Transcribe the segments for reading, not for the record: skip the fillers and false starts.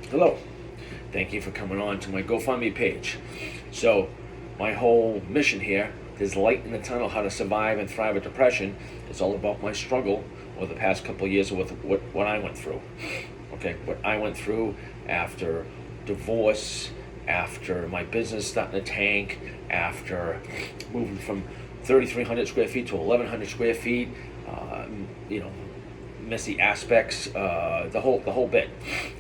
Hello. Thank you for coming on to my GoFundMe page. So, my whole mission here is light in the tunnel, how to survive and thrive with depression. It's all about my struggle over the past couple of years with what I went through. Okay, what I went through after divorce, after my business starting to tank, after moving from 3,300 square feet to 1,100 square feet, messy aspects, the whole bit.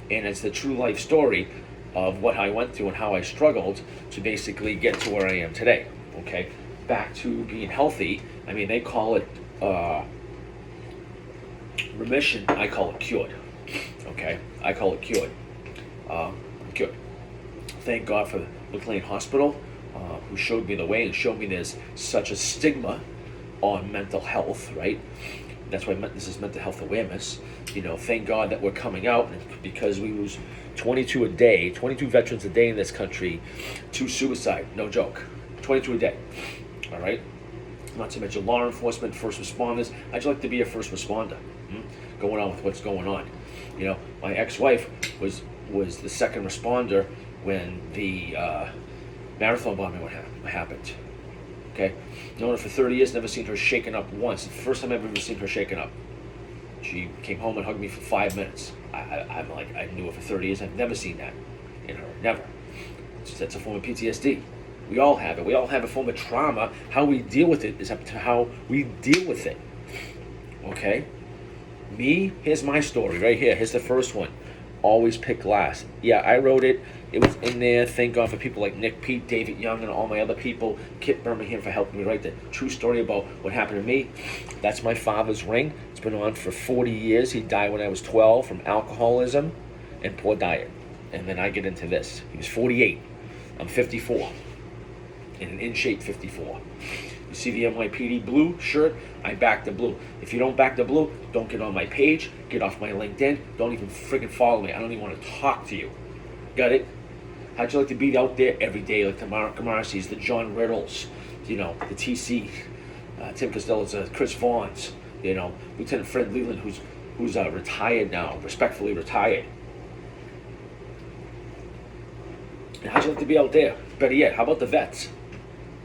And it's the true life story of what I went through and how I struggled to basically get to where I am today. Okay, back to being healthy. I mean, they call it remission. I call it cured. Okay, I call it cured. Cured. Thank God for the McLean Hospital, who showed me the way and showed me there's such a stigma on mental health, right? That's why this is mental health awareness. Thank God that we're coming out, because we lose 22 veterans a day in this country to suicide. No joke. 22 a day. All right? Not to mention law enforcement, first responders. I'd like to be a first responder. Going on with what's going on. My ex-wife was the second responder when the marathon bombing happened. Okay, known her for 30 years, never seen her shaken up once. The first time I've ever seen her shaken up. She came home and hugged me for 5 minutes. I'm like, I knew her for 30 years. I've never seen that in her, never. That's a form of PTSD. We all have it. We all have a form of trauma. How we deal with it is up to how we deal with it. Okay? Me, here's my story right here. Here's the first one. Always pick last. Yeah, I wrote it. It was in there. Thank God for people like Nick, Pete, David Young, and all my other people. Kit Birmingham for helping me write the true story about what happened to me. That's my father's ring. It's been on for 40 years. He died when I was 12 from alcoholism and poor diet. And then I get into this. He was 48. I'm 54. In an in-shape 54. You see the NYPD blue shirt? I back the blue. If you don't back the blue, don't get on my page. Get off my LinkedIn. Don't even freaking follow me. I don't even want to talk to you. Got it? How'd you like to be out there every day, like the Marcis, the John Riddles, the TC, Tim Costello's, Chris Vaughn's, Lieutenant Fred Leland, who's retired now, respectfully retired. And how'd you like to be out there? Better yet, how about the vets?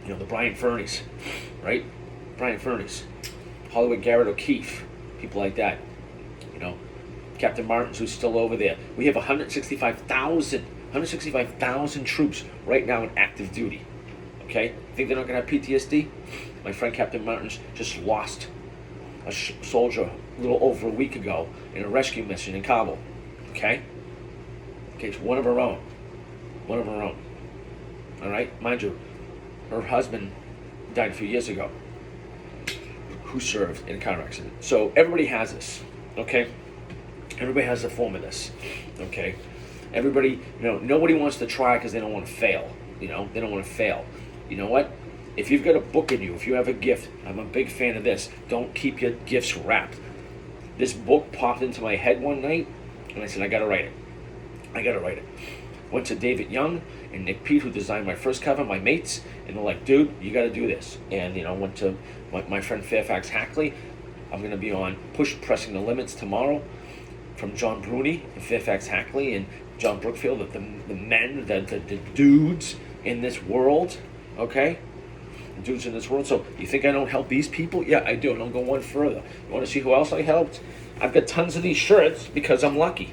The Brian Fernies, right? Brian Fernies, Hollywood Garrett O'Keefe, people like that. Captain Martins, who's still over there. We have 165,000 troops right now in active duty. Okay? Think they're not going to have PTSD? My friend Captain Martins just lost a soldier a little over a week ago in a rescue mission in Kabul. Okay? Okay, it's one of our own. One of our own. All right? Mind you, her husband died a few years ago, who served in a car accident. So everybody has this, okay? Everybody has a form of this, okay? Everybody, nobody wants to try because they don't want to fail, they don't want to fail. You know what? If you've got a book in you, if you have a gift, I'm a big fan of this. Don't keep your gifts wrapped. This book popped into my head one night, and I said, I gotta write it. Went to David Young and Nick Pete, who designed my first cover, my mates, and they're like, dude, you got to do this. And, went to my friend Fairfax Hackley. I'm going to be on Pressing the Limits tomorrow from John Bruni and Fairfax Hackley and John Brookfield, the men, the dudes in this world, okay? The dudes in this world. So you think I don't help these people? Yeah, I do. And I'll go one further. You want to see who else I helped? I've got tons of these shirts because I'm lucky.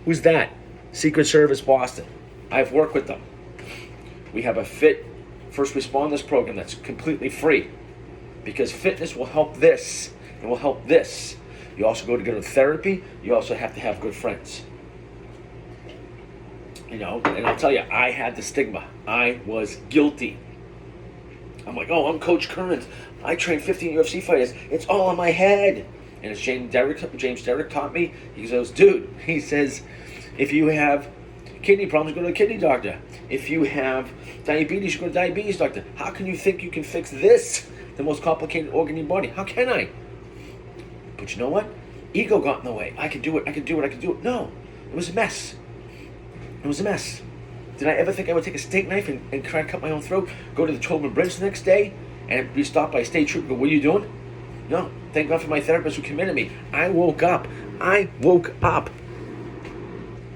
Who's that? Secret Service Boston. I've worked with them. We have a fit first responders program that's completely free, because fitness will help this and will help this. You also go to good therapy. You also have to have good friends. And I'll tell you, I had the stigma. I was guilty. I'm like, I'm Coach Kearns. I trained 15 UFC fighters. It's all in my head. And as James Derrick taught me, he goes, dude, he says, if you have kidney problems, go to a kidney doctor. If you have diabetes, you go to a diabetes doctor. How can you think you can fix this, the most complicated organ in your body? How can I? But you know what? Ego got in the way. I can do it. No, it was a mess. Did I ever think I would take a steak knife and try to cut my own throat, go to the Tobin Bridge the next day, and be stopped by a state trooper and go, what are you doing? No. Thank God for my therapist who committed me. I woke up.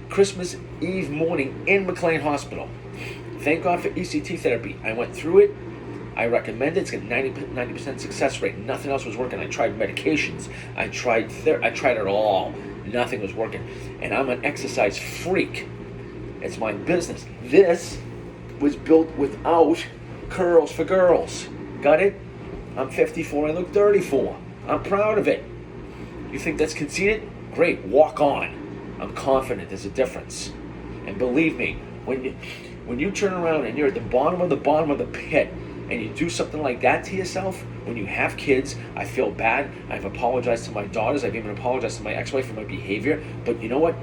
Christmas Eve morning in McLean Hospital. Thank God for ECT therapy. I went through it. I recommend it. It's got 90% success rate. Nothing else was working. I tried medications. I tried it all. Nothing was working. And I'm an exercise freak. It's my business. This was built without curls for girls. Got it? I'm 54. I look 34. I'm proud of it. You think that's conceited? Great. Walk on. I'm confident there's a difference. And believe me, when you turn around and you're at the bottom of the pit, and you do something like that to yourself, when you have kids, I feel bad. I've apologized to my daughters. I've even apologized to my ex-wife for my behavior. But you know what?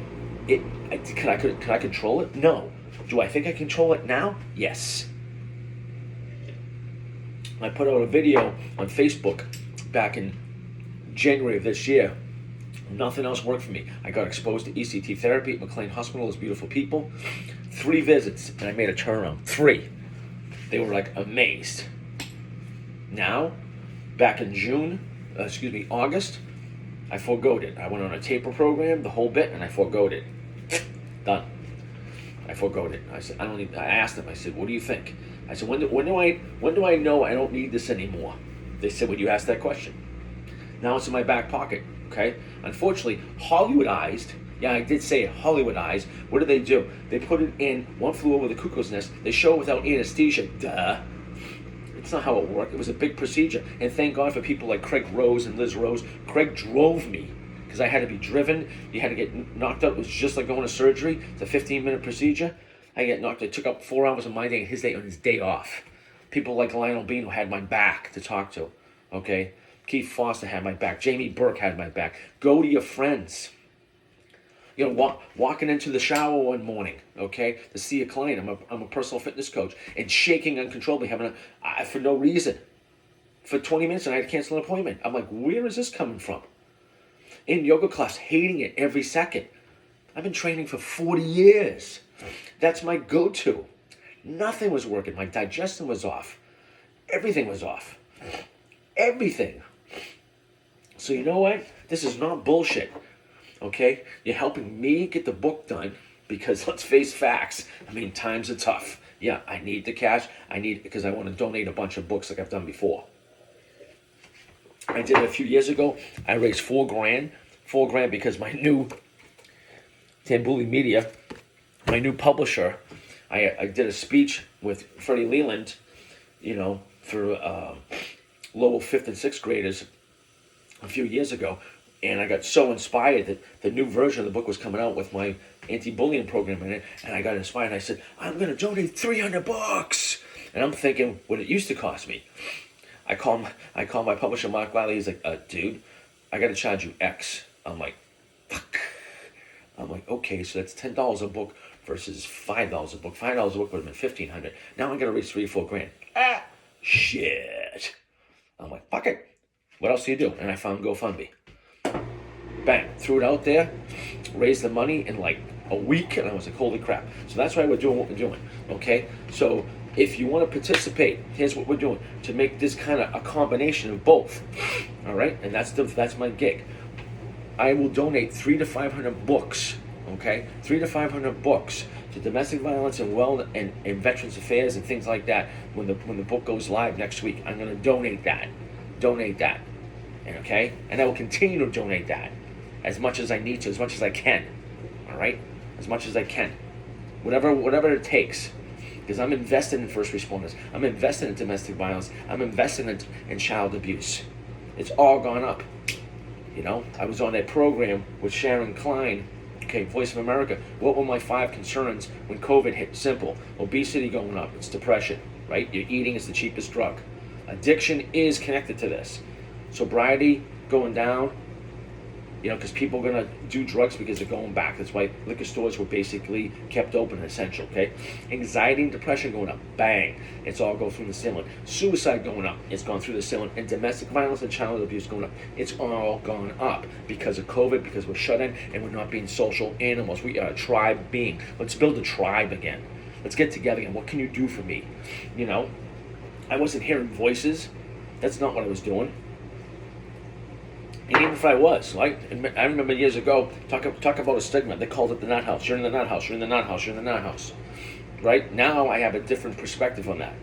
Can I control it? No. Do I think I control it now? Yes. I put out a video on Facebook back in January of this year. Nothing else worked for me. I got exposed to ECT therapy at McLean Hospital. Those beautiful people. 3 visits, and I made a turnaround. 3. They were like amazed. Now, back in August, I foregoed it. I went on a taper program, the whole bit, and I foregoed it. Done. I foregoed it. I asked them. I said, "What do you think?" I said, "When do I know I don't need this anymore?" They said, "Well, you asked that question." Now it's in my back pocket. Okay. Unfortunately, Hollywoodized. Yeah, I did say it, Hollywoodized. What do? They put it in One Flew Over the Cuckoo's Nest. They show it without anesthesia. Duh. It's not how it worked. It was a big procedure. And thank God for people like Craig Rose and Liz Rose. Craig drove me because I had to be driven. You had to get knocked out. It was just like going to surgery. It's a 15-minute procedure. I get knocked. It took up 4 hours of my day and his day on his day off. People like Lionel Beane who had my back to talk to. Okay? Keith Foster had my back. Jamie Burke had my back. Go to your friends. You know, walking into the shower one morning, okay, to see a client. I'm a personal fitness coach, and shaking uncontrollably, for no reason. For 20 minutes, and I had to cancel an appointment. I'm like, where is this coming from? In yoga class, hating it every second. I've been training for 40 years. That's my go-to. Nothing was working. My digestion was off. Everything was off. Everything. So you know what? This is not bullshit. Okay, you're helping me get the book done because let's face facts. I mean, times are tough. Yeah, I need the cash. Because I want to donate a bunch of books like I've done before. I did it a few years ago. I raised $4,000. $4,000 because my new Tambuli Media, my new publisher, I did a speech with Freddie Leland, for lower 5th and 6th graders a few years ago. And I got so inspired that the new version of the book was coming out with my anti-bullying program in it. And I got inspired. And I said, I'm going to donate 300 books. And I'm thinking what it used to cost me. I call my publisher, Mark Wiley. He's like, dude, I got to charge you X. I'm like, fuck. I'm like, okay, so that's $10 a book versus $5 a book. $5 a book would have been $1,500. Now I'm going to raise $3 or $4,000. Shit. I'm like, fuck it. What else do you do? And I found GoFundMe. Bang, threw it out there, raised the money in like a week, and I was like, holy crap. So that's why we're doing what we're doing, okay? So if you want to participate, here's what we're doing to make this kind of a combination of both, all right? And that's my gig. I will donate 300 to 500 books, okay? 300 to 500 books to domestic violence and Veterans Affairs and things like that when the book goes live next week. I'm going to donate that, and okay? And I will continue to donate that. As much as I need to, as much as I can, all right? As much as I can. Whatever it takes. Because I'm invested in first responders. I'm invested in domestic violence. I'm invested in child abuse. It's all gone up. I was on that program with Sharon Klein, okay, Voice of America. What were my 5 concerns when COVID hit? Simple. Obesity going up. It's depression, right? Your eating is the cheapest drug. Addiction is connected to this. Sobriety going down. Because people are going to do drugs because they're going back. That's why liquor stores were basically kept open and essential, okay? Anxiety and depression going up. Bang. It's all go through the ceiling. Suicide going up. It's gone through the ceiling. And domestic violence and child abuse going up. It's all gone up because of COVID, because we're shut in, and we're not being social animals. We are a tribe being. Let's build a tribe again. Let's get together again. What can you do for me? I wasn't hearing voices. That's not what I was doing. And even if I was, like, I remember years ago, talk about a stigma. They called it the nut house. You're in the nut house. You're in the nut house. You're in the nut house. Right? Now I have a different perspective on that.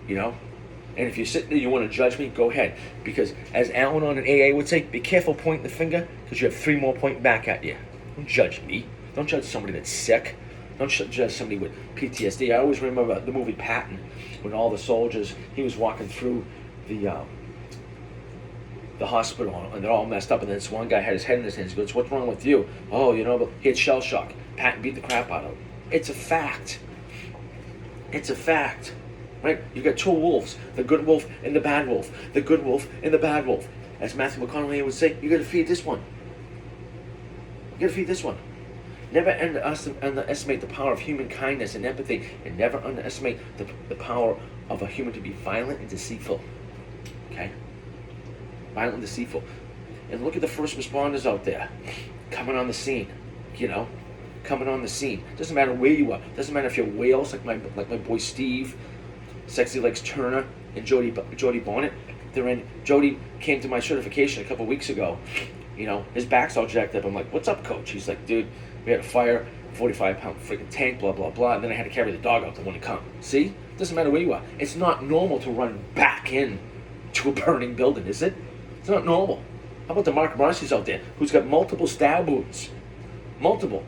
You know? And if you're sitting there, you want to judge me, go ahead. Because as Al-Anon and AA would say, be careful pointing the finger, because you have 3 more pointing back at you. Don't judge me. Don't judge somebody that's sick. Don't judge somebody with PTSD. I always remember the movie Patton, when all the soldiers, he was walking through the hospital, and they're all messed up, and then this one guy had his head in his hands. He goes, what's wrong with you? Oh, you know, but he had shell shock. Patton beat the crap out of him. It's a fact. It's a fact. Right? You got 2 wolves, the good wolf and the bad wolf. The good wolf and the bad wolf. As Matthew McConaughey would say, you got to feed this one. You got to feed this one. Never underestimate the power of human kindness and empathy, and never underestimate the power of a human to be violent and deceitful. Okay? Violent and deceitful. And look at the first responders out there coming on the scene, you know? Coming on the scene. Doesn't matter where you are. Doesn't matter if you're Wales, like my boy Steve, Sexy Legs Turner, and Jody Bonnet. Jody came to my certification a couple weeks ago. You know, his back's all jacked up. I'm like, what's up, coach? He's like, dude, we had to fire a 45-pound freaking tank, blah, blah, blah. And then I had to carry the dog out to want to come. See? Doesn't matter where you are. It's not normal to run back in to a burning building, is it? It's not normal. How about the Mark Marcy's out there, who's got multiple stab wounds? Multiple.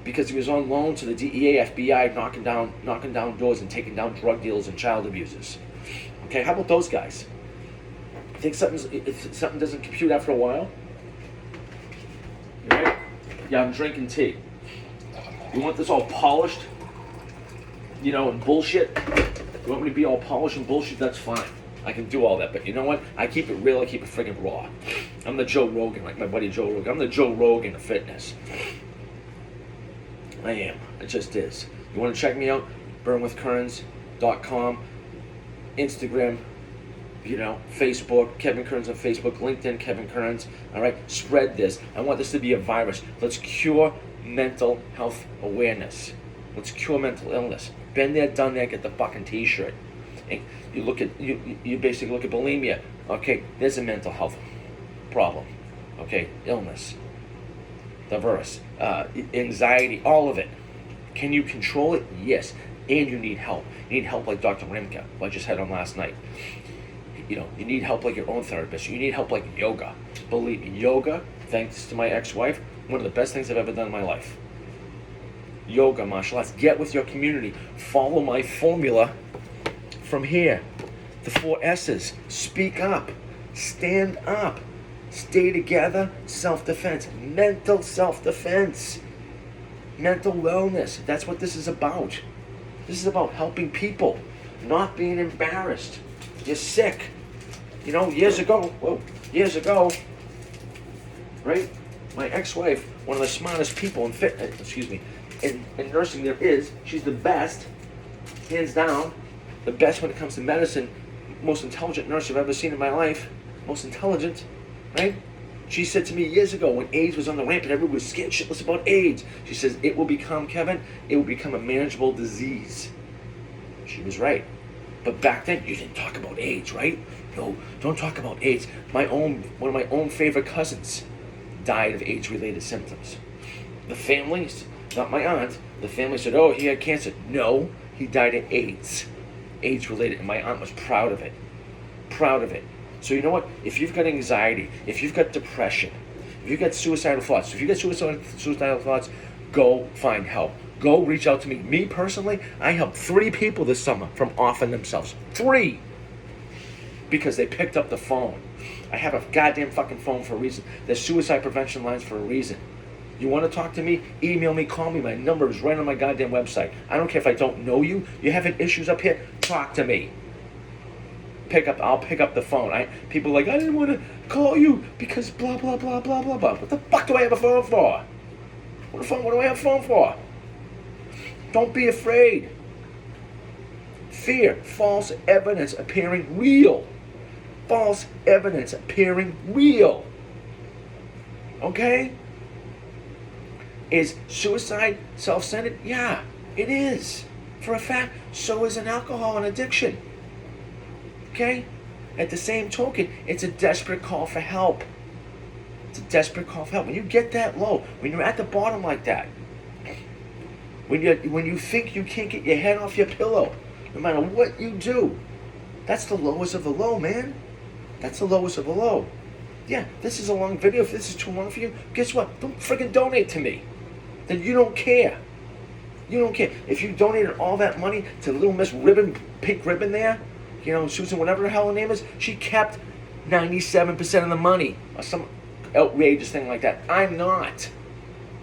Because he was on loan to the DEA, FBI, knocking down doors and taking down drug dealers and child abusers. Okay, how about those guys? You think if something doesn't compute after a while? Right? Yeah, I'm drinking tea. You want this all polished? You know, and bullshit? You want me to be all polished and bullshit? That's fine. I can do all that, but you know what? I keep it real, I keep it friggin' raw. I'm the Joe Rogan, like my buddy Joe Rogan. I'm the Joe Rogan of fitness. I am. It just is. You want to check me out? burnwithkearns.com, Instagram, you know, Facebook, Kevin Kearns on Facebook, LinkedIn, Kevin Kearns. All right, spread this. I want this to be a virus. Let's cure mental health awareness. Let's cure mental illness. Been there, done that. Get the fucking T-shirt. And you look at you basically look at bulimia. Okay, there's a mental health problem. Okay, illness. Diverse, anxiety, all of it. Can you control it? Yes. And you need help. You need help like Dr. Rimka, who I just had on last night. You know, you need help like your own therapist. You need help like yoga. Believe me, yoga, thanks to my ex-wife, one of the best things I've ever done in my life. Yoga, martial arts. Get with your community. Follow my formula from here. The 4 S's. Speak up. Stand up. Stay together, self-defense, mental self-defense, mental wellness. That's what this is about. This is about helping people, not being embarrassed. You're sick. You know, years ago, right? My ex-wife, one of the smartest people in nursing there is. She's the best, hands down, the best when it comes to medicine, most intelligent nurse I've ever seen in my life, most intelligent. Right? She said to me years ago when AIDS was on the ramp and everybody was scared shitless about AIDS. She says, it will become a manageable disease. She was right. But back then, you didn't talk about AIDS, right? No, don't talk about AIDS. One of my own favorite cousins died of AIDS-related symptoms. The families, not my aunt, the family said, oh, he had cancer. No, he died of AIDS. AIDS-related, and my aunt was proud of it. Proud of it. So you know what? If you've got anxiety, if you've got depression, if you've got suicidal thoughts, go find help. Go reach out to me. Me personally, I helped 3 people this summer from offing themselves. 3! Because they picked up the phone. I have a goddamn fucking phone for a reason. There's suicide prevention lines for a reason. You want to talk to me? Email me, call me. My number is right on my goddamn website. I don't care if I don't know you. You having issues up here? Talk to me. I'll pick up the phone. People are like, I didn't want to call you because blah, blah, blah, blah, blah, blah. What the fuck do I have a phone for? What do I have a phone for? Don't be afraid. Fear, false evidence appearing real. False evidence appearing real. Okay? Is suicide self-centered? Yeah, it is. For a fact, so is an alcohol and addiction. Okay? At the same token, it's a desperate call for help. It's a desperate call for help. When you get that low, when you're at the bottom like that, when you think you can't get your head off your pillow, no matter what you do, that's the lowest of the low, man. That's the lowest of the low. Yeah, this is a long video. If this is too long for you, guess what? Don't friggin' donate to me. Then you don't care. You don't care. If you donated all that money to Little Miss Ribbon, pink ribbon there, you know, Susan, whatever the hell her name is, she kept 97% of the money or some outrageous thing like that. I'm not.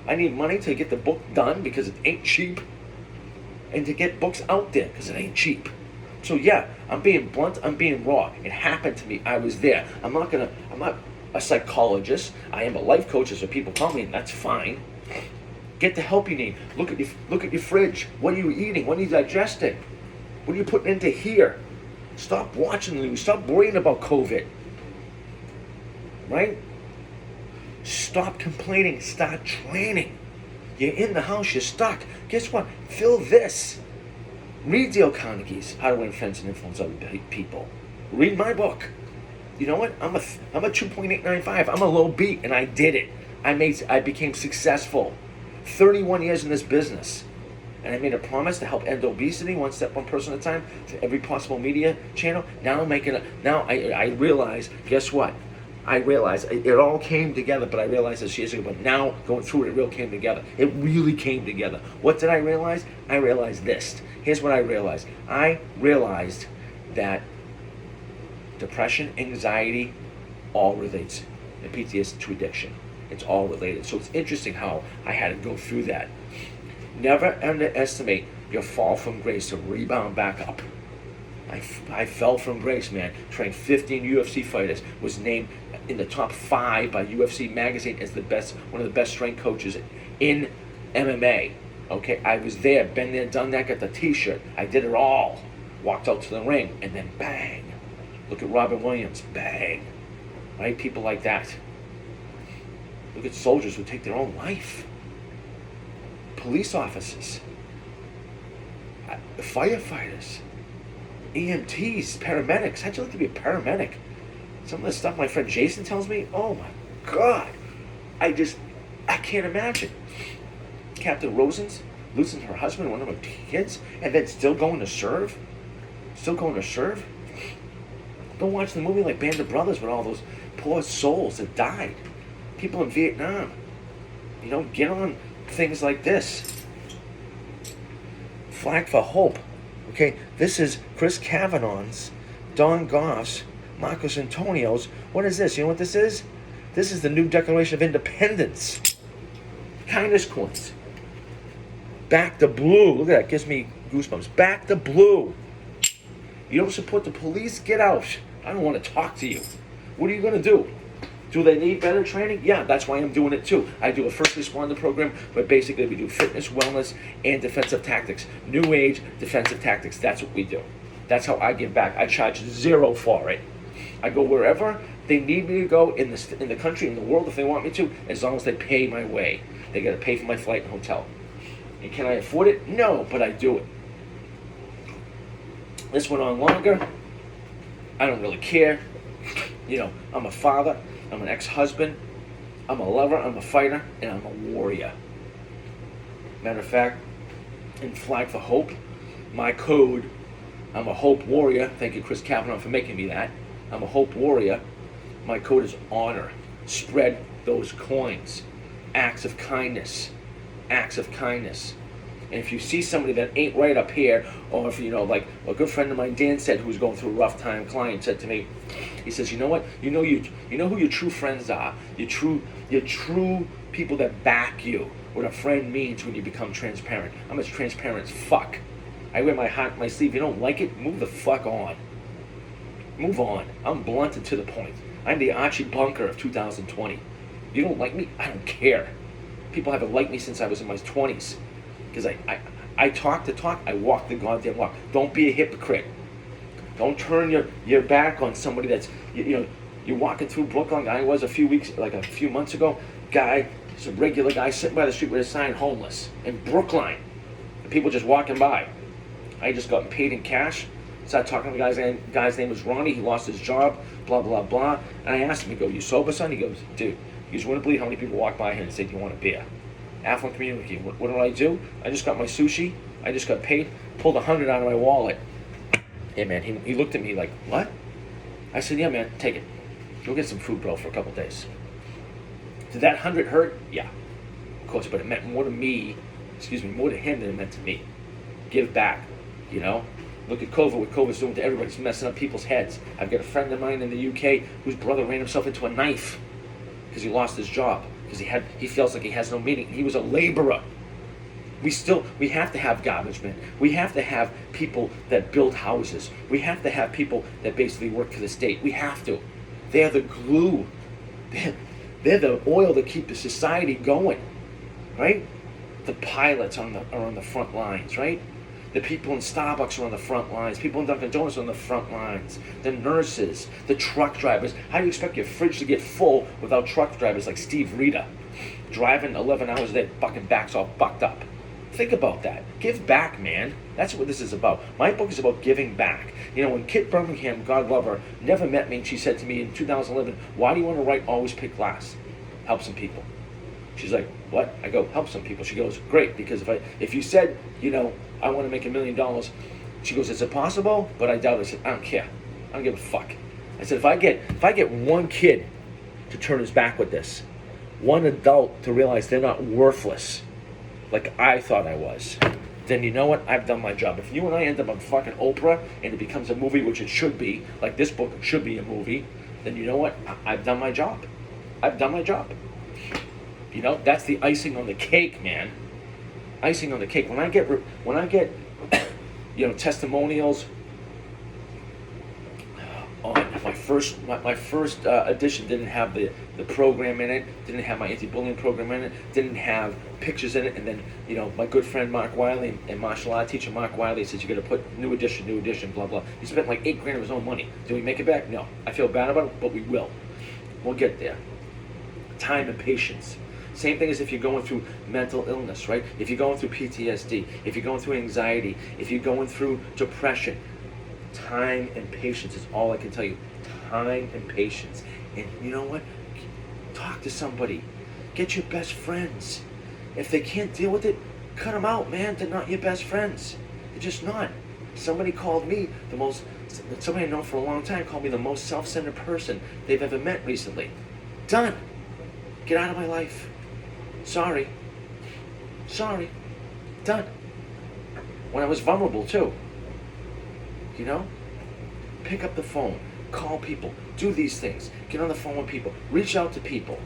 I need money to get the book done because it ain't cheap, and to get books out there because it ain't cheap. So yeah, I'm being blunt, I'm being raw. It happened to me. I was there. I'm not a psychologist. I am a life coach, as what people call me, and that's fine. Get the help you need. Look at your fridge. What are you eating? What are you digesting? What are you putting into here? Stop watching the news. Stop worrying about COVID. Right? Stop complaining. Start training. You're in the house. You're stuck. Guess what? Fill this. Read Dale Carnegie's How to Influence and Influence Other People. Read my book. You know what? I'm a 2.895. I'm a low beat, and I did it. I became successful. 31 years in this business. And I made a promise to help end obesity one step, one person at a time, to every possible media channel. Now I realize, guess what? I realized it all came together, but I realized this years ago, but now going through it, it really came together. It really came together. What did I realize? I realized this. Here's what I realized. I realized that depression, anxiety, all relates, and PTSD to addiction. It's all related. So it's interesting how I had to go through that. Never underestimate your fall from grace to rebound back up. I fell from grace, man. Trained 15 UFC fighters. Was named in the top 5 by UFC magazine as one of the best strength coaches in MMA. Okay, I was there, been there, done that, got the t-shirt. I did it all. Walked out to the ring, and then bang. Look at Robin Williams, bang. Right, people like that. Look at soldiers who take their own life. Police officers. Firefighters. EMTs, paramedics. How'd you like to be a paramedic? Some of the stuff my friend Jason tells me, oh my God. I can't imagine. Captain Rosen's losing her husband, one of her kids, and then still going to serve? Still going to serve? Don't watch the movie like Band of Brothers with all those poor souls that died. People in Vietnam. You know, get on things like this. Flag for Hope. Okay, this is Chris Kavanaugh's, Don Goff's, Marcos Antonio's. What is this? You know what this is? This is the new Declaration of Independence. Kindness coins. Back the blue. Look at that. Gives me goosebumps. Back the blue. You don't support the police? Get out. I don't want to talk to you. What are you going to do? Do they need better training? Yeah, that's why I'm doing it too. I do a first responder program where basically we do fitness, wellness, and defensive tactics. New age defensive tactics. That's what we do. That's how I give back. I charge zero for it. I go wherever they need me to go in the country, in the world, if they want me to, as long as they pay my way. They got to pay for my flight and hotel. And can I afford it? No, but I do it. This went on longer. I don't really care. You know, I'm a father. I'm an ex-husband. I'm a lover. I'm a fighter. And I'm a warrior. Matter of fact, in Flag for Hope, my code, I'm a Hope Warrior. Thank you, Chris Kavanaugh, for making me that. I'm a Hope Warrior. My code is honor. Spread those coins. Acts of kindness. Acts of kindness. And if you see somebody that ain't right up here, or if, you know, like a good friend of mine, Dan said, who was going through a rough time, client said to me, he says, you know what? You know who your true friends are. Your true people that back you. What a friend means when you become transparent. I'm as transparent as fuck. I wear my heart on my sleeve. If you don't like it, move the fuck on. Move on. I'm blunt and to the point. I'm the Archie Bunker of 2020. You don't like me? I don't care. People haven't liked me since I was in my 20s. Because I talk the talk, I walk the goddamn walk. Don't be a hypocrite. Don't turn your back on somebody that's, you know, you're walking through Brooklyn. I was a few months ago, guy, just a regular guy sitting by the street with a sign, homeless, in Brookline. And people just walking by. I just got paid in cash. Started talking to the guy's name was Ronnie. He lost his job, blah, blah, blah. And I asked him, I go, you sober, son? He goes, dude, you wouldn't believe how many people walk by here and say, do you want a beer? Affluent community. What did I do? I just got my sushi. I just got paid, pulled $100 out of my wallet. Hey, man, he looked at me like, what? I said, yeah, man, take it. Go get some food, bro, for a couple days. Did that 100 hurt? Yeah, of course, but it meant more to me, more to him than it meant to me. Give back, you know? Look at COVID, what COVID's doing to everybody. It's messing up people's heads. I've got a friend of mine in the UK whose brother ran himself into a knife because he lost his job, because he feels like he has no meaning. He was a laborer. We have to have garbage men. We have to have people that build houses. We have to have people that basically work for the state. We have to. They're the glue. They're the oil that keep the society going, right? The pilots are on the front lines, right? The people in Starbucks are on the front lines. People in Dunkin' Donuts are on the front lines. The nurses, the truck drivers. How do you expect your fridge to get full without truck drivers like Steve Rita driving 11 hours a day, fucking backs all fucked up? Think about that. Give back, man. That's what this is about. My book is about giving back. You know, when Kit Birmingham, God love her, never met me, and she said to me in 2011, why do you want to write Always Pick Last? Help some people. She's like, what? I go, help some people. She goes, great, because if you said, you know, I want to make $1 million, she goes, is it possible? But I doubt it. I said, I don't care. I don't give a fuck. I said, if I get one kid to turn his back with this, one adult to realize they're not worthless like I thought I was, then you know what? I've done my job. If you and I end up on fucking Oprah and it becomes a movie, which it should be, like this book should be a movie, then you know what? I've done my job. I've done my job. You know, that's the icing on the cake, man. Icing on the cake. When I get you know, testimonials on my first edition, didn't have the program in it, didn't have my anti-bullying program in it, didn't have pictures in it, and then, you know, my good friend Mark Wiley and martial art teacher Mark Wiley says you got to put new edition, blah blah. He spent like $8,000 of his own money. Do we make it back? No. I feel bad about it, but we will. We'll get there. Time and patience. Same thing as if you're going through mental illness, right? If you're going through PTSD, if you're going through anxiety, if you're going through depression, time and patience is all I can tell you. Time and patience. And you know what? Talk to somebody. Get your best friends. If they can't deal with it, cut them out, man. They're not your best friends. They're just not. Somebody called me somebody I know for a long time called me the most self-centered person they've ever met recently. Done. Get out of my life. Sorry. Done. When I was vulnerable too. You know? Pick up the phone. Call people. Do these things. Get on the phone with people. Reach out to people.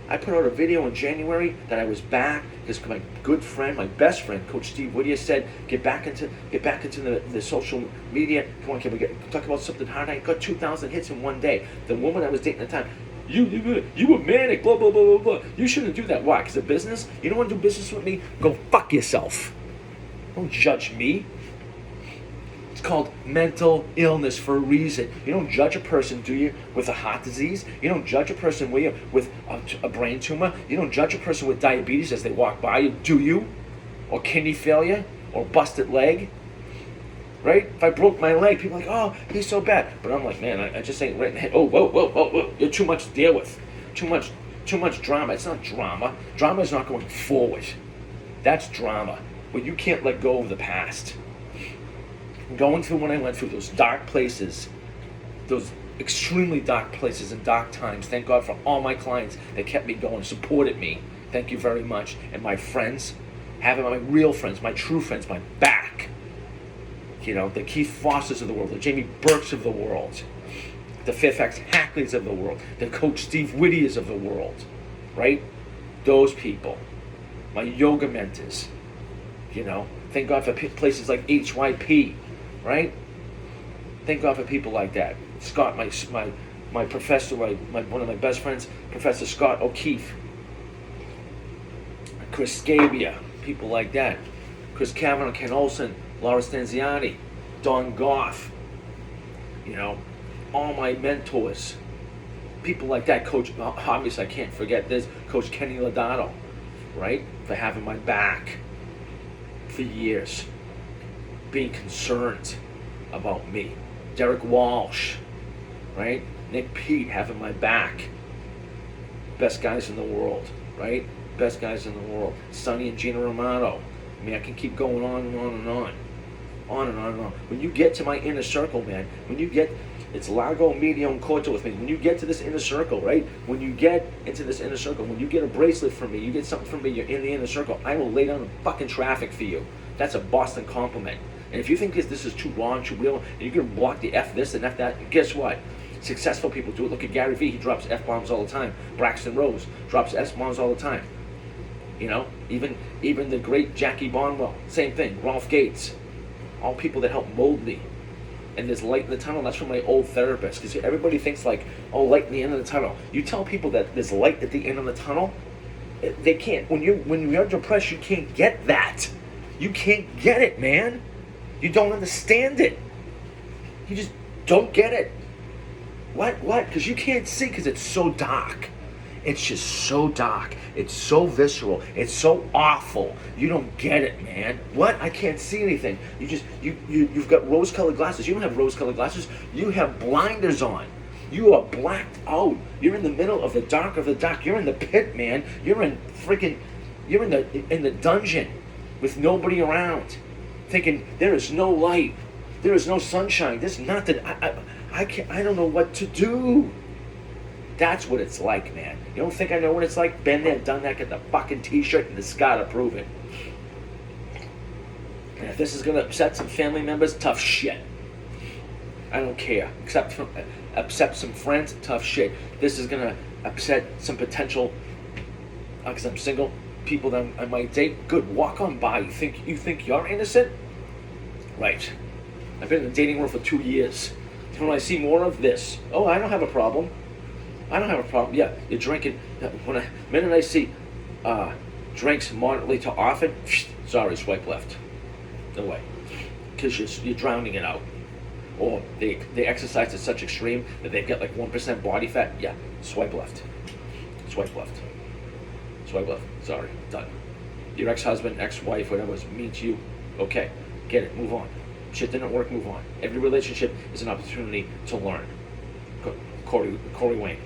I put out a video in January that I was back because my good friend, my best friend, Coach Steve Whittier said, get back into the social media. Come on, can we talk about something hard? I got 2,000 hits in one day. The woman I was dating at the time, you were manic, blah, blah, blah, blah, blah. You shouldn't do that. Why? Because of business? You don't want to do business with me? Go fuck yourself. Don't judge me. It's called mental illness for a reason. You don't judge a person, do you, with a heart disease? You don't judge a person with a brain tumor? You don't judge a person with diabetes as they walk by you, do you? Or kidney failure? Or busted leg? Right? If I broke my leg, people are like, oh, he's so bad. But I'm like, man, I just ain't right. Oh, whoa. You're too much to deal with. Too much drama. It's not drama. Drama is not going forward. That's drama. When you can't let go of the past. Going through what I went through, those dark places, those extremely dark places and dark times. Thank God for all my clients that kept me going, supported me. Thank you very much. And my friends, having my real friends, my true friends, my back. You know, the Keith Fosters of the world, the Jamie Burks of the world, the Fairfax Hackleys of the world, the Coach Steve Whittiers of the world, right? Those people. My yoga mentors, you know. Thank God for places like HYP, right? Thank God for people like that. Scott, my professor, one of my best friends, Professor Scott O'Keefe. Chris Scabia, people like that. Chris Kavanaugh, Ken Olson, Laura Stanziani, Don Goff, you know, all my mentors, people like that. Coach, obviously I can't forget this, Coach Kennedy Lodato, right, for having my back for years, being concerned about me. Derek Walsh, right? Nick Pete having my back. Best guys in the world, right? Best guys in the world. Sonny and Gina Romano. I mean, I can keep going on and on and on. On and on and on. When you get to my inner circle, man, it's Largo, Medio, and Corto with me. When you get to this inner circle, right? When you get into this inner circle, when you get a bracelet from me, you get something from me, you're in the inner circle, I will lay down the fucking traffic for you. That's a Boston compliment. And if you think this is too wrong, too real, and you're going to block the F this and F that, guess what? Successful people do it. Look at Gary Vee. He drops F-bombs all the time. Braxton Rose drops S-bombs all the time. You know? Even the great JACQUI Bonwell. Same thing. Rolf Gates. All people that help mold me. And there's light in the tunnel. That's from my old therapist. Because everybody thinks like, oh, light in the end of the tunnel. You tell people that there's light at the end of the tunnel, they can't. When you're depressed, you can't get that. You can't get it, man. You don't understand it. You just don't get it. What? Because you can't see because it's so dark. It's just so dark. It's so visceral. It's so awful. You don't get it, man. What? I can't see anything. You've got rose-colored glasses. You don't have rose-colored glasses. You have blinders on. You are blacked out. You're in the middle of the dark of the dark. You're in the pit, man. You're in the dungeon with nobody around, thinking there is no light. There is no sunshine. There's nothing. I don't know what to do. That's what it's like, man. You don't think I know what it's like? Been there, done that, get the fucking t-shirt and the scar to prove it. And if this is going to upset some family members, tough shit. I don't care. Upset some friends, tough shit. This is going to upset some potential, because I'm single, people that I might date. Good, walk on by. You think you're innocent? Right. I've been in the dating world for 2 years. When I see more of this, oh, I don't have a problem. Yeah, you're drinking. The minute I see drinks moderately to often, sorry, swipe left. No way. Because you're drowning it out. Or they exercise to such extreme that they've got like 1% body fat. Yeah, swipe left. Swipe left. Swipe left. Sorry, done. Your ex-husband, ex-wife, whatever was mean to you, okay, get it, move on. Shit didn't work, move on. Every relationship is an opportunity to learn. Corey Wayne.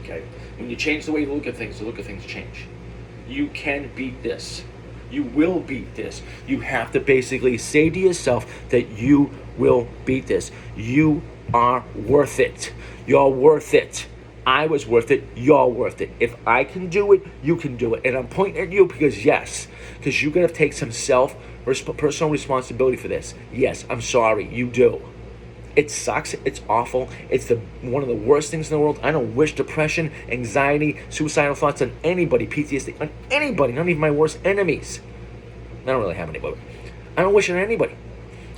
Okay? When you change the way you look at things, change. You can beat this. You will beat this. You have to basically say to yourself that you will beat this. You are worth it. You're worth it. I was worth it. You're worth it. If I can do it, you can do it. And I'm pointing at you because you're going to take some personal responsibility for this. Yes, I'm sorry. You do. It sucks. It's awful. It's one of the worst things in the world. I don't wish depression, anxiety, suicidal thoughts on anybody, PTSD, on anybody, not even my worst enemies. I don't really have anybody. I don't wish it on anybody.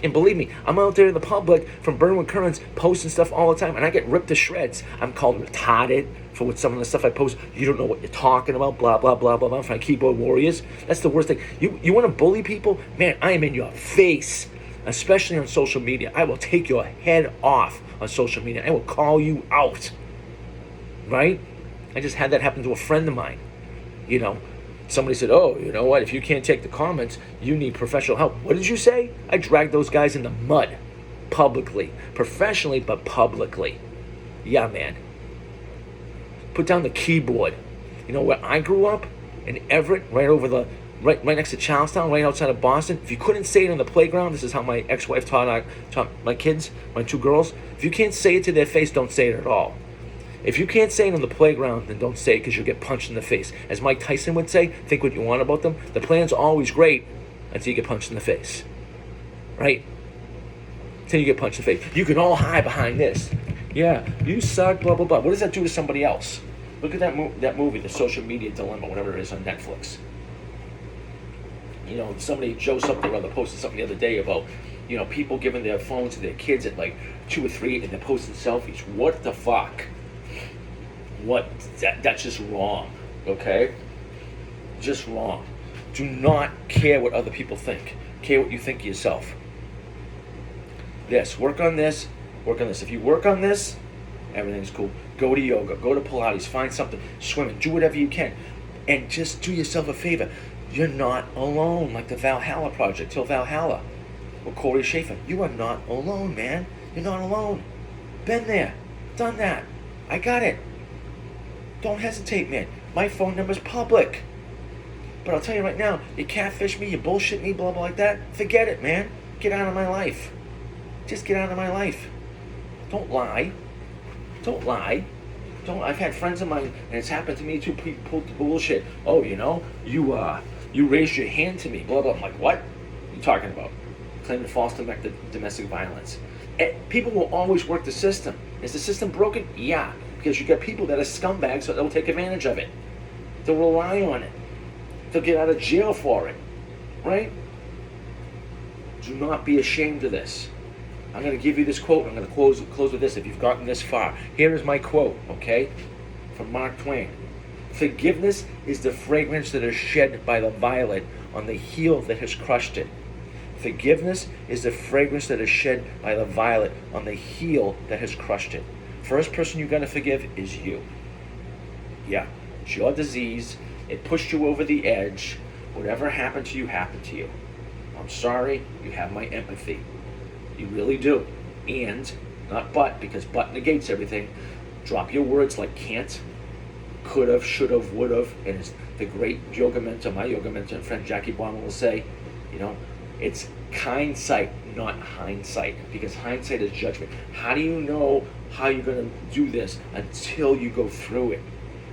And believe me, I'm out there in the public from Burnwood Currents posting stuff all the time, and I get ripped to shreds. I'm called retarded for what some of the stuff I post. You don't know what you're talking about, blah, blah, blah, blah, blah, from keyboard warriors. That's the worst thing. You want to bully people? Man, I am in your face. Especially on social media. I will take your head off on social media. I will call you out. Right? I just had that happen to a friend of mine. You know, somebody said, oh, you know what? If you can't take the comments, you need professional help. What did you say? I dragged those guys in the mud. Publicly. Professionally, but publicly. Yeah, man. Put down the keyboard. You know where I grew up? In Everett, right next to Charlestown, right outside of Boston. If you couldn't say it on the playground, this is how my ex-wife taught my kids, my 2 girls. If you can't say it to their face, don't say it at all. If you can't say it on the playground, then don't say it because you'll get punched in the face. As Mike Tyson would say, think what you want about them. The plan's always great until you get punched in the face. Right? Until you get punched in the face. You can all hide behind this. Yeah, you suck, blah, blah, blah. What does that do to somebody else? Look at that movie, The Social Media Dilemma, whatever it is, on Netflix. You know, Joe something or other posted something the other day about, you know, people giving their phones to their kids at like 2 or 3 and they're posting selfies. What the fuck? That's just wrong, okay? Just wrong. Do not care what other people think. Care what you think of yourself. Work on this. If you work on this, everything's cool. Go to yoga, go to Pilates, find something, swimming, do whatever you can. And just do yourself a favor. You're not alone, like the Valhalla Project. Till Valhalla. or Corey Schaefer. You are not alone, man. You're not alone. Been there. Done that. I got it. Don't hesitate, man. My phone number's public. But I'll tell you right now, you catfish me, you bullshit me, blah, blah, like that. Forget it, man. Get out of my life. Just get out of my life. Don't lie. Don't lie. I've had friends of mine, and it's happened to me too, people pulled the bullshit. Oh, you raised your hand to me, blah, blah. I'm like, what? What are you talking about? Claiming false domestic violence. People will always work the system. Is the system broken? Yeah. Because you got people that are scumbags, so they'll take advantage of it. They'll rely on it. They'll get out of jail for it. Right? Do not be ashamed of this. I'm going to give you this quote. I'm going to close with this if you've gotten this far. Here is my quote, okay? From Mark Twain. Forgiveness is the fragrance that is shed by the violet on the heel that has crushed it. Forgiveness is the fragrance that is shed by the violet on the heel that has crushed it. First person you're going to forgive is you. Yeah, it's your disease. It pushed you over the edge. Whatever happened to you, happened to you. I'm sorry. You have my empathy. You really do. And, not but, because but negates everything. Drop your words like can't, could've, should've, would've, and as the great yoga mentor, my yoga mentor and friend JACQUI Bonwell will say, it's hindsight, not hindsight, because hindsight is judgment. How do you know how you're going to do this until you go through it?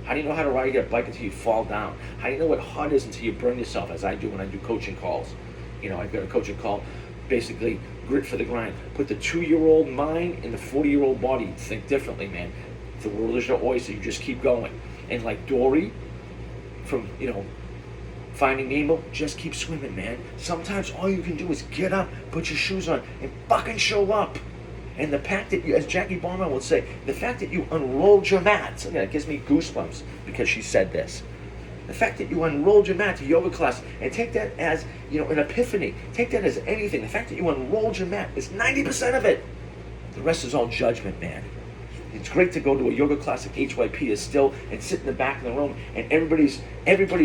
How do you know how to ride your bike until you fall down? How do you know what hard is until you burn yourself, as I do when I do coaching calls? I've got a coaching call, basically grit for the grind. Put the 2-year-old mind in the 40-year-old body. Think differently, man. The world is your oyster. You just keep going. And like Dory from, Finding Nemo, just keep swimming, man. Sometimes all you can do is get up, put your shoes on, and fucking show up. And the fact that you, as JACQUI Bonwell would say, the fact that you unrolled your mat, it gives me goosebumps because she said this. The fact that you unrolled your mat to yoga class, and take that as, an epiphany. Take that as anything. The fact that you unrolled your mat is 90% of it. The rest is all judgment, man. It's great to go to a yoga class at HYP is still and sit in the back of the room, and everybody's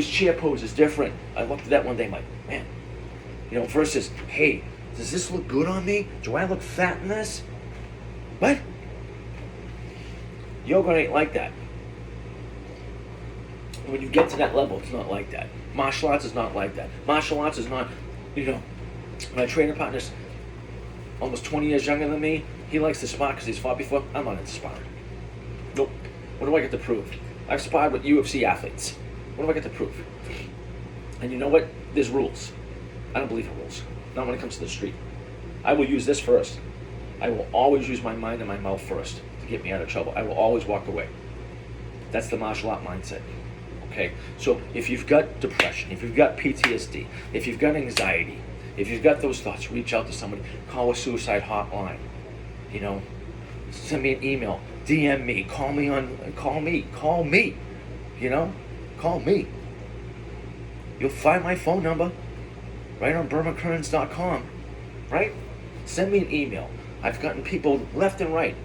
chair pose is different. I looked at that one day, I'm like, man, versus, hey, does this look good on me? Do I look fat in this? What? Yoga ain't like that. When you get to that level, it's not like that. Martial arts is not like that. Martial arts is not, my training partner's almost 20 years younger than me. He likes to spar because he's fought before. I'm not into sparring. Nope. What do I get to prove? I've sparred with UFC athletes. What do I get to prove? And you know what? There's rules. I don't believe in rules. Not when it comes to the street. I will use this first. I will always use my mind and my mouth first to get me out of trouble. I will always walk away. That's the martial art mindset. Okay? So if you've got depression, if you've got PTSD, if you've got anxiety, if you've got those thoughts, reach out to somebody. Call a suicide hotline. Send me an email, DM me, call me. Call me. You'll find my phone number right on burmakerns.com, right? Send me an email. I've gotten people left and right.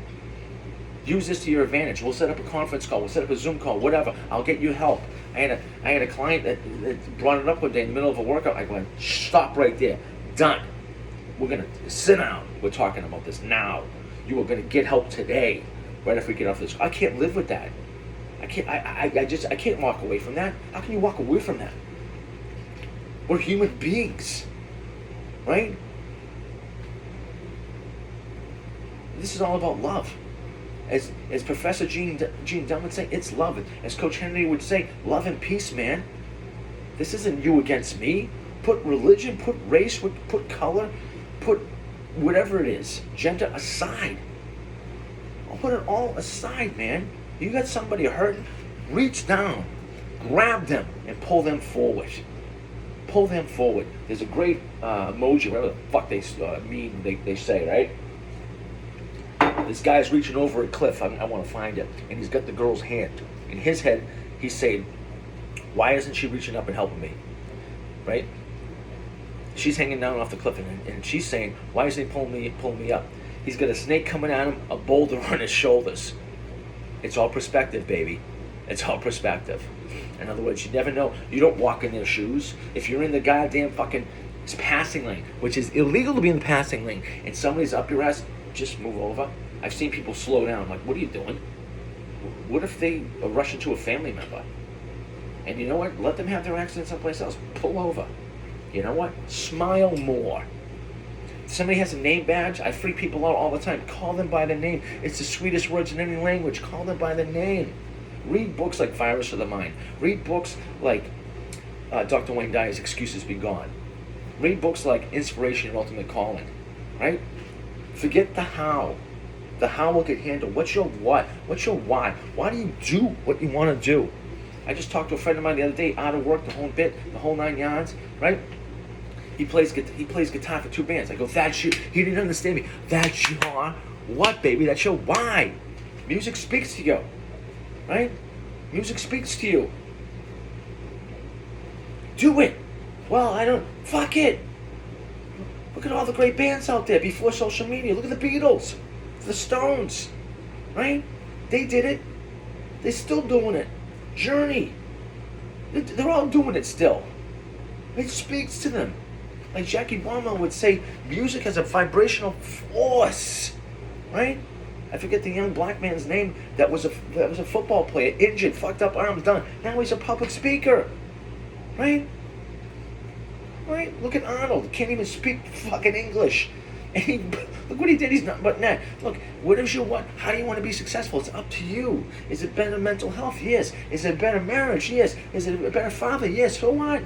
Use this to your advantage. We'll set up a conference call. We'll set up a Zoom call, whatever. I'll get you help. I had a client that brought it up one day in the middle of a workout. I went, stop right there. Done. We're going to sit down. We're talking about this now. You are going to get help today, right after we get off this. I can't live with that. I can't walk away from that. How can you walk away from that? We're human beings, right? This is all about love. As Professor Gene Dunn would say, it's love. As Coach Kennedy would say, love and peace, man. This isn't you against me. Put religion, put race, put color, put whatever it is, gender aside. I'll put it all aside, man. You got somebody hurting, reach down, grab them, and pull them forward. Pull them forward. There's a great emoji, whatever the fuck they say, right? This guy's reaching over a cliff. I want to find it. And he's got the girl's hand. In his head, he's saying, why isn't she reaching up and helping me? Right? She's hanging down off the cliff, and she's saying, why isn't he pulling me up? He's got a snake coming at him, a boulder on his shoulders. It's all perspective, baby. It's all perspective. In other words, you never know. You don't walk in their shoes. If you're in the goddamn fucking It's passing lane, which is illegal to be in the passing lane, and somebody's up your ass, just move over. I've seen people slow down. Like, what are you doing? What if they rush into a family member? And you know what? Let them have their accident someplace else. Pull over. You know what? Smile more. If somebody has a name badge, I freak people out all the time. Call them by the name. It's the sweetest words in any language. Call them by the name. Read books like Virus of the Mind. Read books like Dr. Wayne Dyer's Excuses Be Gone. Read books like Inspiration Your Ultimate Calling. Right? Forget the how. The how will get handled. What's your what? What's your why? Why do you do what you want to do? I just talked to a friend of mine the other day, out of work, the whole bit, the whole 9 yards, right? He plays guitar for 2 bands. I go, that's you. He didn't understand me. That's your what, baby? That's your why. Music speaks to you, right? Music speaks to you. Do it. Well, I don't. Fuck it. Look at all the great bands out there before social media. Look at the Beatles, the Stones, right? They did it. They're still doing it. Journey. They're all doing it still. It speaks to them. Like JACQUI Bonwell would say, music has a vibrational force, right? I forget the young black man's name that was a football player, injured, fucked up arms, done. Now he's a public speaker, right? Right? Look at Arnold. Can't even speak fucking English. And look what he did. He's not but net. Look, what is your what? How do you want to be successful? It's up to you. Is it better mental health? Yes. Is it a better marriage? Yes. Is it a better father? Yes. So what?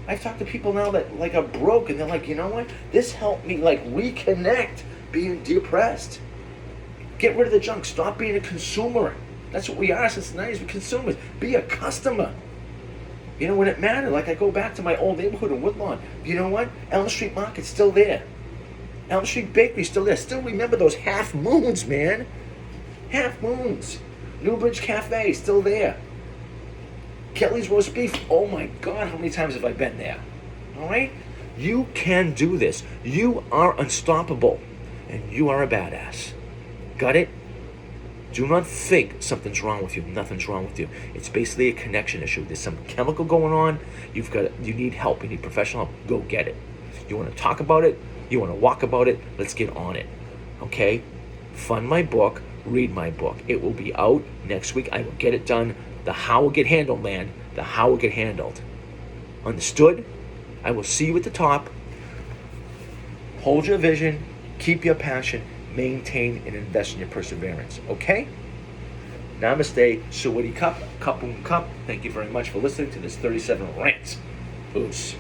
I've talked to people now that like are broke, and they're like, you know what? This helped me like reconnect being depressed. Get rid of the junk. Stop being a consumer. That's what we are since the 90s. We're consumers. Be a customer. You know, when it mattered, like I go back to my old neighborhood in Woodlawn. You know what? Elm Street Market's still there. Elm Street Bakery's still there. Still remember those half moons, man. Half moons. Newbridge Cafe, still there. Kelly's Roast Beef. Oh my God, how many times have I been there? All right? You can do this. You are unstoppable. And you are a badass. Got it? Do not think something's wrong with you. Nothing's wrong with you. It's basically a connection issue. There's some chemical going on. You need help. You need professional help. Go get it. You want to talk about it? You want to walk about it? Let's get on it. Okay? Fund my book. Read my book. It will be out next week. I will get it done. The how will get handled, man. The how will get handled. Understood? I will see you at the top. Hold your vision. Keep your passion. Maintain and invest in your perseverance. Okay? Namaste. Suwadi Cup. Kapun Cup. Thank you very much for listening to this 37 rants. Oos.